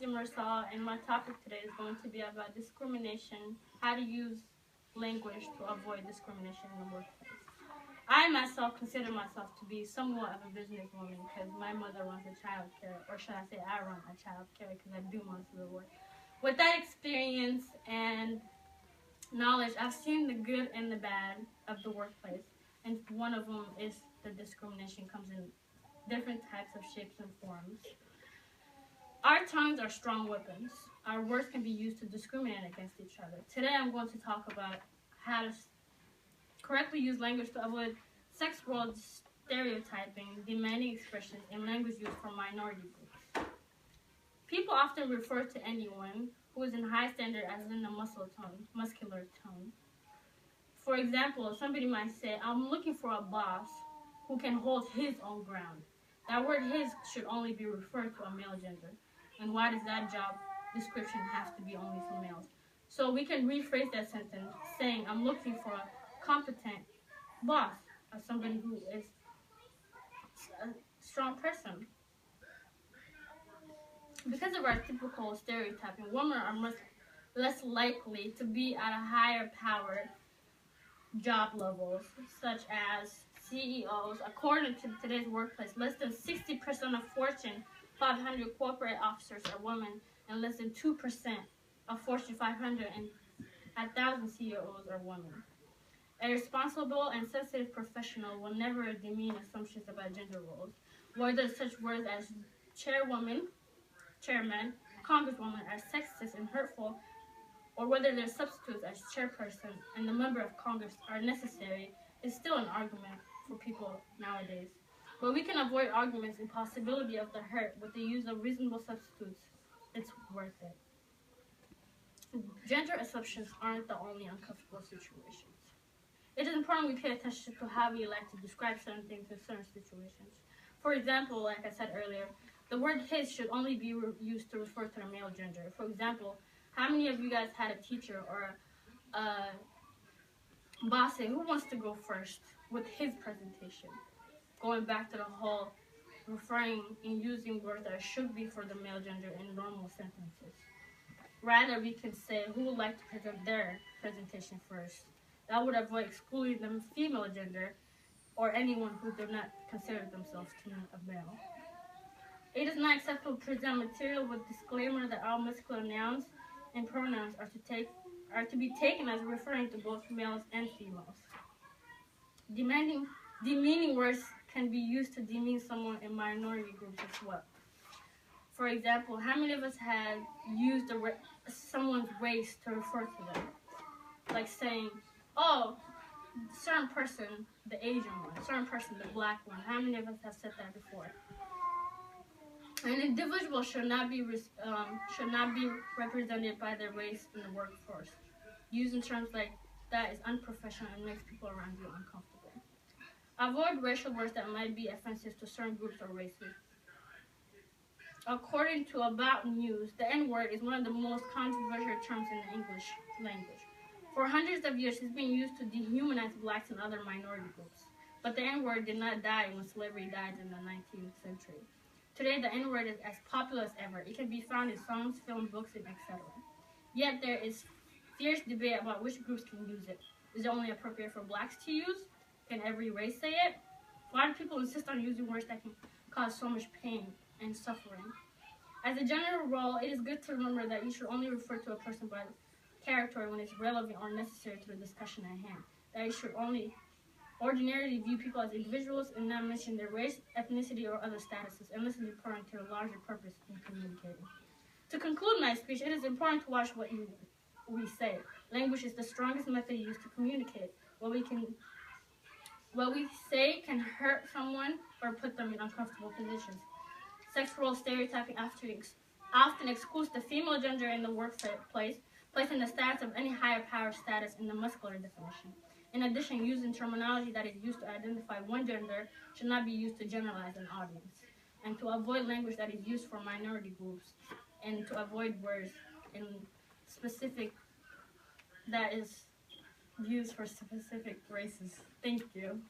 Hamdi Mursal, and my topic today is going to be about discrimination, how to use language to avoid discrimination in the workplace. I myself consider myself to be somewhat of a businesswoman because my mother runs a child care, or should I say I run a child care because I do most of the work. With that experience and knowledge, I've seen the good and the bad of the workplace, and one of them is the discrimination comes in different types of shapes and forms. Our tongues are strong weapons. Our words can be used to discriminate against each other. Today I'm going to talk about how to correctly use language to avoid sex-role stereotyping, demanding expressions, and language used for minority groups. People often refer to anyone who is in high standard as in a muscular tone. For example, somebody might say, I'm looking for a boss who can hold his own ground. That word his should only be referred to a male gender. And why does that job description have to be only for males? So we can rephrase that sentence saying, I'm looking for a competent boss, or somebody who is a strong person. Because of our typical stereotyping, women are much less likely to be at a higher powered job levels, such as CEOs. According to today's workplace, less than 60% of Fortune 500 corporate officers are women, and less than 2% of Fortune 500 and 1,000 CEOs are women. A responsible and sensitive professional will never demean assumptions about gender roles, whether such words as chairwoman, chairman, congresswoman are sexist and hurtful, or whether their substitutes as chairperson and the member of Congress are necessary, is still an argument for people nowadays. But we can avoid arguments and possibility of the hurt with the use of reasonable substitutes. It's worth it. Gender assumptions aren't the only uncomfortable situations. It is important we pay attention to how we like to describe certain things in certain situations. For example, like I said earlier, the word his should only be used to refer to the male gender. For example, how many of you guys had a teacher or a boss say, who wants to go first with his presentation? Going back to the whole referring and using words that should be for the male gender in normal sentences. Rather, we can say, who would like to present their presentation first? That would avoid excluding the female gender or anyone who do not consider themselves to be a male. It is not acceptable to present material with disclaimer that all masculine nouns and pronouns are to be taken as referring to both males and females. Demeaning words can be used to demean someone in minority groups as well. For example, how many of us have used someone's race to refer to them? Like saying, oh, certain person, the Asian one, certain person, the black one. How many of us have said that before? An individual should not be represented by their race in the workforce. Using terms like that is unprofessional and makes people around you uncomfortable. Avoid racial words that might be offensive to certain groups or races. According to About News, the N-word is one of the most controversial terms in the English language. For hundreds of years, it's been used to dehumanize blacks and other minority groups. But the N-word did not die when slavery died in the 19th century. Today, the N-word is as popular as ever. It can be found in songs, films, books, and etc. Yet there is fierce debate about which groups can use it. Is it only appropriate for blacks to use? Can every race say it? Why do people insist on using words that can cause so much pain and suffering? As a general rule, it is good to remember that you should only refer to a person by character when it's relevant or necessary to the discussion at hand. That you should only ordinarily view people as individuals and not mention their race, ethnicity, or other statuses unless it's important to a larger purpose in communicating. To conclude my speech, it is important to watch what we say. Language is the strongest method used to communicate. What we say can hurt someone or put them in uncomfortable positions. Sex role stereotyping often excludes the female gender in the workplace, placing the status of any higher power status in the muscular definition. In addition, using terminology that is used to identify one gender should not be used to generalize an audience, and to avoid language that is used for minority groups, and to avoid words in specific that is used for specific races. Thank you.